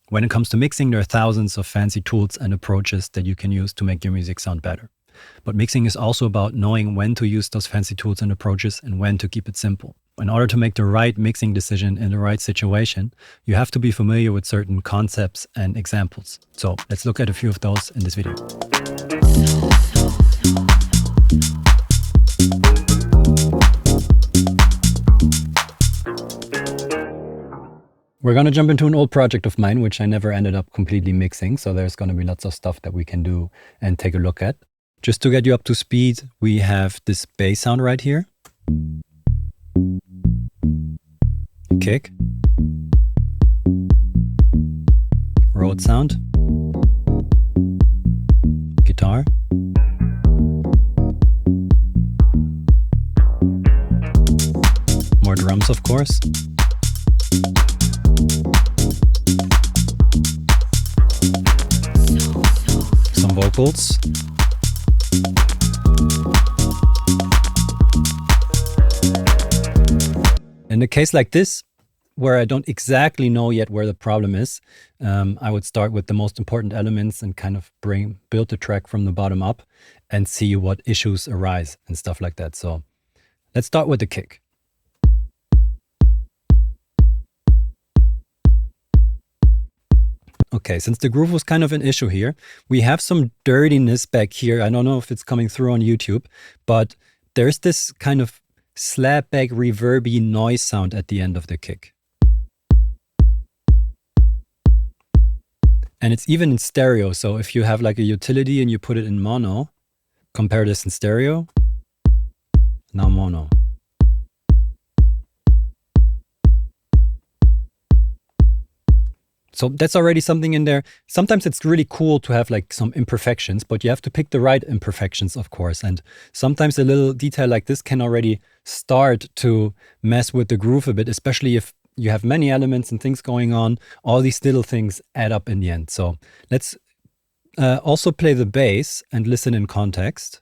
When it comes to mixing, there are thousands of fancy tools and approaches that you can use to make your music sound better. But mixing is also about knowing when to use those fancy tools and approaches and when to keep it simple. In order to make the right mixing decision in the right situation, you have to be familiar with certain concepts and examples. So let's look at a few of those in this video. We're going to jump into an old project of mine, which I never ended up completely mixing. So there's going to be lots of stuff that we can do and take a look at. Just to get you up to speed, we have this bass sound right here. Kick. Road sound. Guitar. More drums, of course. Some vocals. In a case like this, where I don't exactly know yet where the problem is, I would start with the most important elements and kind of build the track from the bottom up and see what issues arise and stuff like that. So let's start with the kick. Okay, since the groove was kind of an issue here, we have some dirtiness back here. I don't know if it's coming through on YouTube, but there's this kind of slapback reverby noise sound at the end of the kick. And it's even in stereo. So if you have like a utility and you put it in mono, compare this in stereo, now mono. So that's already something in there. Sometimes it's really cool to have like some imperfections, but you have to pick the right imperfections, of course. And sometimes a little detail like this can already start to mess with the groove a bit, especially if you have many elements and things going on. All these little things add up in the end. So let's also play the bass and listen in context.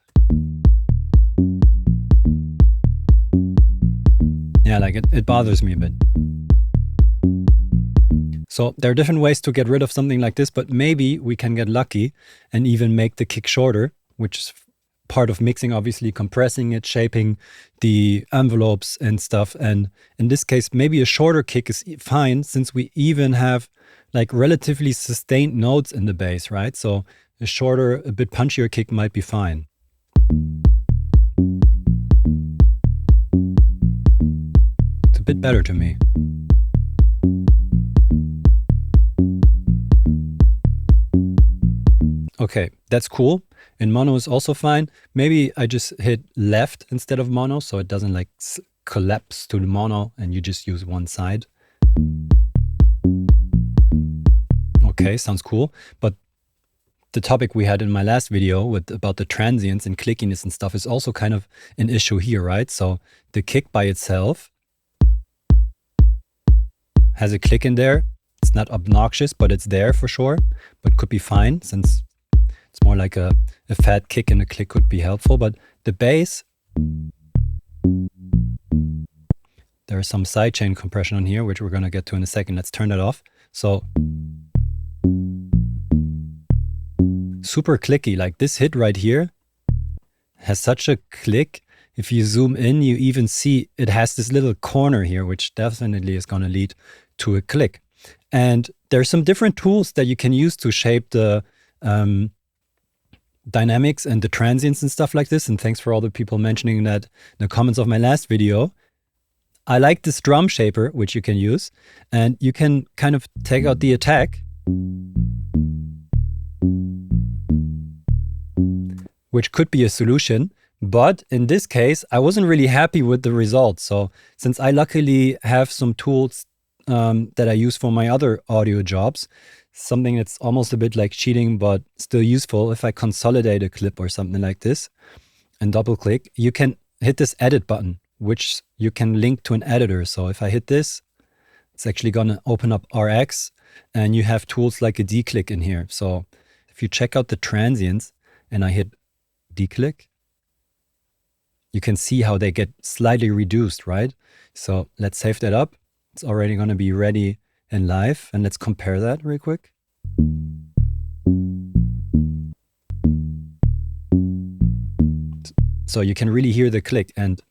Yeah, like it bothers me a bit. So there are different ways to get rid of something like this, but maybe we can get lucky and even make the kick shorter, which is part of mixing, obviously, compressing it, shaping the envelopes and stuff. And in this case, maybe a shorter kick is fine, since we even have like relatively sustained notes in the bass, right? So a shorter, a bit punchier kick might be fine. It's a bit better to me. Okay, that's cool. In mono is also fine. Maybe I just hit left instead of mono, so it doesn't like collapse to the mono and you just use one side. Okay, sounds cool. But the topic we had in my last video about the transients and clickiness and stuff is also kind of an issue here, right? So the kick by itself has a click in there. It's not obnoxious, but it's there for sure, but could be fine since it's more like a fat kick, and a click could be helpful. But the bass, there is some sidechain compression on here, which we're going to get to in a second. Let's turn that off. So super clicky, like this hit right here has such a click. If you zoom in, you even see it has this little corner here, which definitely is going to lead to a click. And there's some different tools that you can use to shape the dynamics and the transients and stuff like this. And thanks for all the people mentioning that in the comments of my last video. I like this drum shaper, which you can use, and you can kind of take out the attack, which could be a solution. But in this case, I wasn't really happy with the results. So since I luckily have some tools that I use for my other audio jobs, something that's almost a bit like cheating, but still useful. If I consolidate a clip or something like this and double click, you can hit this edit button, which you can link to an editor. So if I hit this, it's actually going to open up RX, and you have tools like a declick in here. So if you check out the transients and I hit declick, you can see how they get slightly reduced, right? So let's save that up. It's already going to be ready in live. And let's compare that real quick. So you can really hear the click, and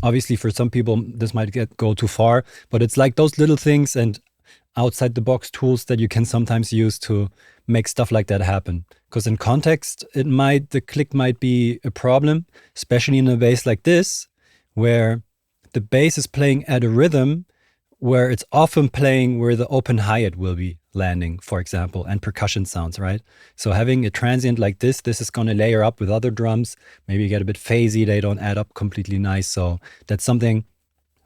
obviously for some people this might go too far, but it's like those little things and outside the box tools that you can sometimes use to make stuff like that happen. Because in context, the click might be a problem, especially in a bass like this, where the bass is playing at a rhythm where it's often playing where the open hi-hat will be landing, for example, and percussion sounds, right? So having a transient like this is going to layer up with other drums, maybe get a bit phasey, they don't add up completely nice. So that's something,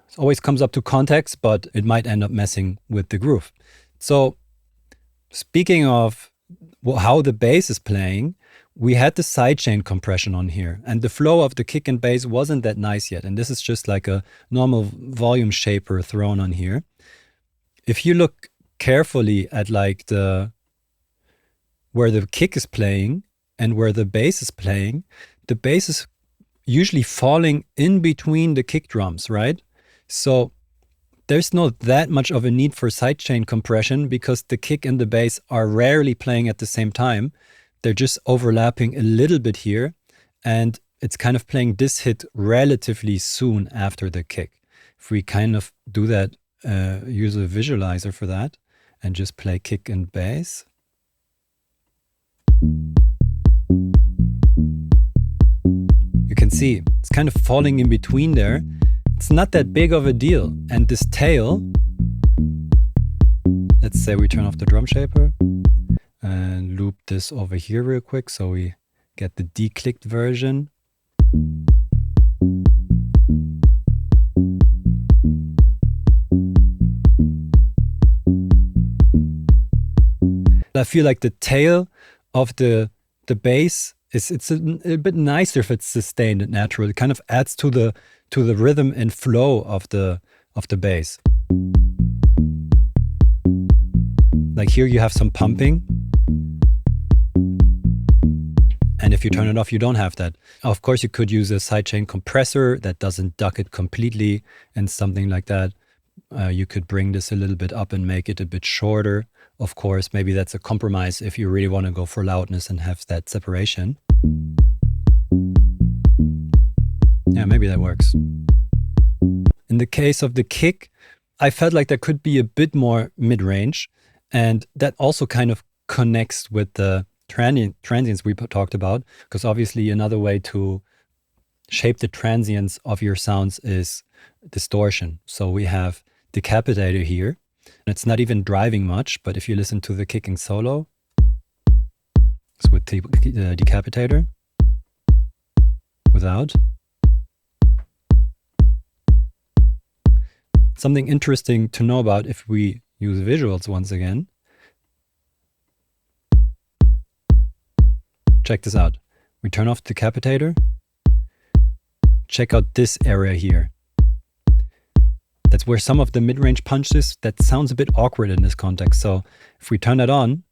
it always comes up to context, but it might end up messing with the groove. So speaking of how the bass is playing, we had the sidechain compression on here, and the flow of the kick and bass wasn't that nice yet. And this is just like a normal volume shaper thrown on here. If you look carefully at like where the kick is playing and where the bass is playing, the bass is usually falling in between the kick drums, right? So there's not that much of a need for sidechain compression because the kick and the bass are rarely playing at the same time. They're just overlapping a little bit here, and it's kind of playing this hit relatively soon after the kick. If we kind of do that, use a visualizer for that, and just play kick and bass. You can see it's kind of falling in between there. It's not that big of a deal. And this tail, let's say we turn off the drum shaper and loop this over here real quick so we get the declicked version. I feel like the tail of the bass it's a bit nicer if it's sustained and natural. It kind of adds to the rhythm and flow of the bass. Like here you have some pumping, and if you turn it off, you don't have that. Of course, you could use a sidechain compressor that doesn't duck it completely and something like that. You could bring this a little bit up and make it a bit shorter. Of course, maybe that's a compromise if you really want to go for loudness and have that separation. Yeah, maybe that works. In the case of the kick, I felt like there could be a bit more mid-range, and that also kind of connects with the transients we talked about, because obviously another way to shape the transients of your sounds is distortion. So we have decapitator here. It's not even driving much, but if you listen to the kicking solo, it's with the decapitator, without. Something interesting to know about if we use visuals once again. Check this out. We turn off the decapitator. Check out this area here. That's where some of the mid-range punches, that sounds a bit awkward in this context. So if we turn it on,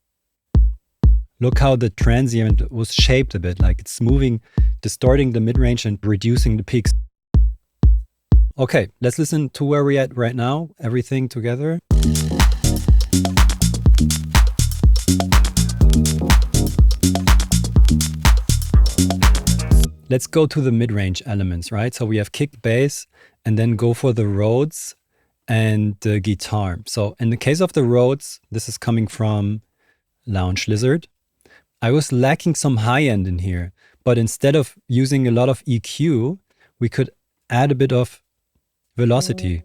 look how the transient was shaped a bit, like it's moving, distorting the mid-range and reducing the peaks. Okay, let's listen to where we're at right now, everything together. Let's go to the mid-range elements, right? So we have kick, bass, and then go for the Rhodes and the guitar. So in the case of the Rhodes, this is coming from Lounge Lizard. I was lacking some high end in here, but instead of using a lot of EQ, we could add a bit of velocity.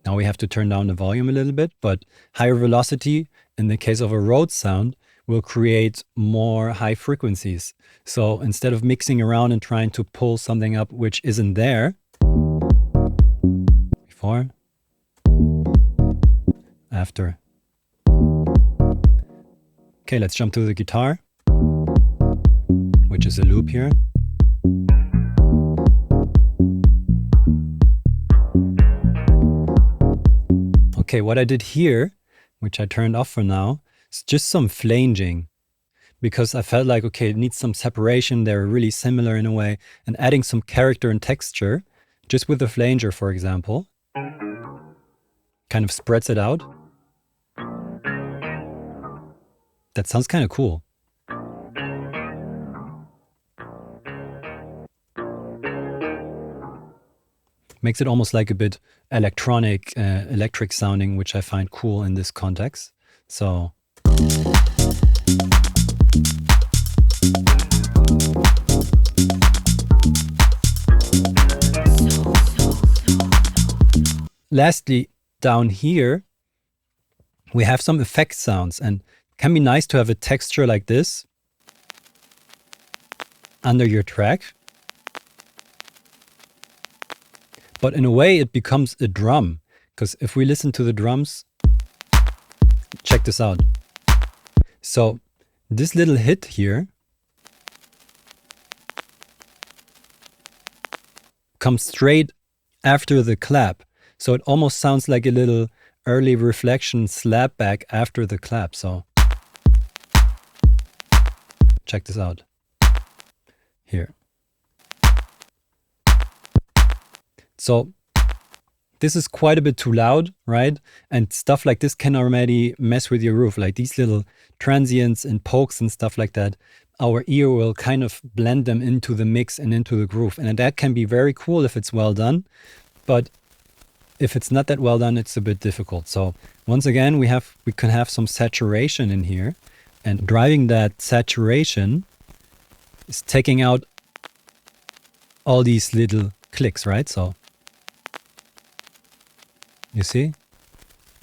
Now we have to turn down the volume a little bit, but higher velocity in the case of a Rhodes sound will create more high frequencies. So instead of mixing around and trying to pull something up which isn't there, before, after. Okay, let's jump to the guitar, which is a loop here. Okay, what I did here, which I turned off for now, it's just some flanging. because I felt like, okay, it needs some separation. They're really similar in a way. And adding some character and texture, just with the flanger, for example, kind of spreads it out. That sounds kind of cool. Makes it almost like a bit electronic, electric sounding, which I find cool in this context. So lastly, down here, we have some effect sounds, and it can be nice to have a texture like this under your track. But in a way, it becomes a drum, because if we listen to the drums, check this out. So this little hit here comes straight after the clap. So it almost sounds like a little early reflection slap back after the clap. So check this out here. So this is quite a bit too loud, right? And stuff like this can already mess with your roof, like these little transients and pokes and stuff like that. Our ear will kind of blend them into the mix and into the groove. And that can be very cool if it's well done. But if it's not that well done, it's a bit difficult. So once again, we can have some saturation in here. And driving that saturation is taking out all these little clicks, right? So you see?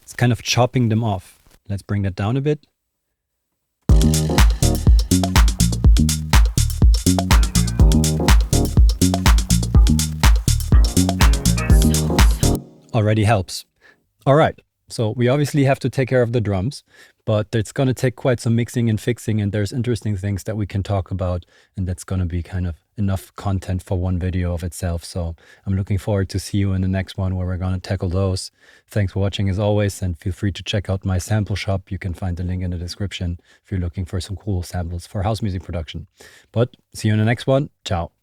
It's kind of chopping them off. Let's bring that down a bit. Already helps. All right. So we obviously have to take care of the drums, but it's going to take quite some mixing and fixing, and there's interesting things that we can talk about, and that's going to be kind of enough content for one video of itself. So I'm looking forward to see you in the next one where we're going to tackle those. Thanks for watching as always, and feel free to check out my sample shop. You can find the link in the description if you're looking for some cool samples for house music production. But see you in the next one. Ciao.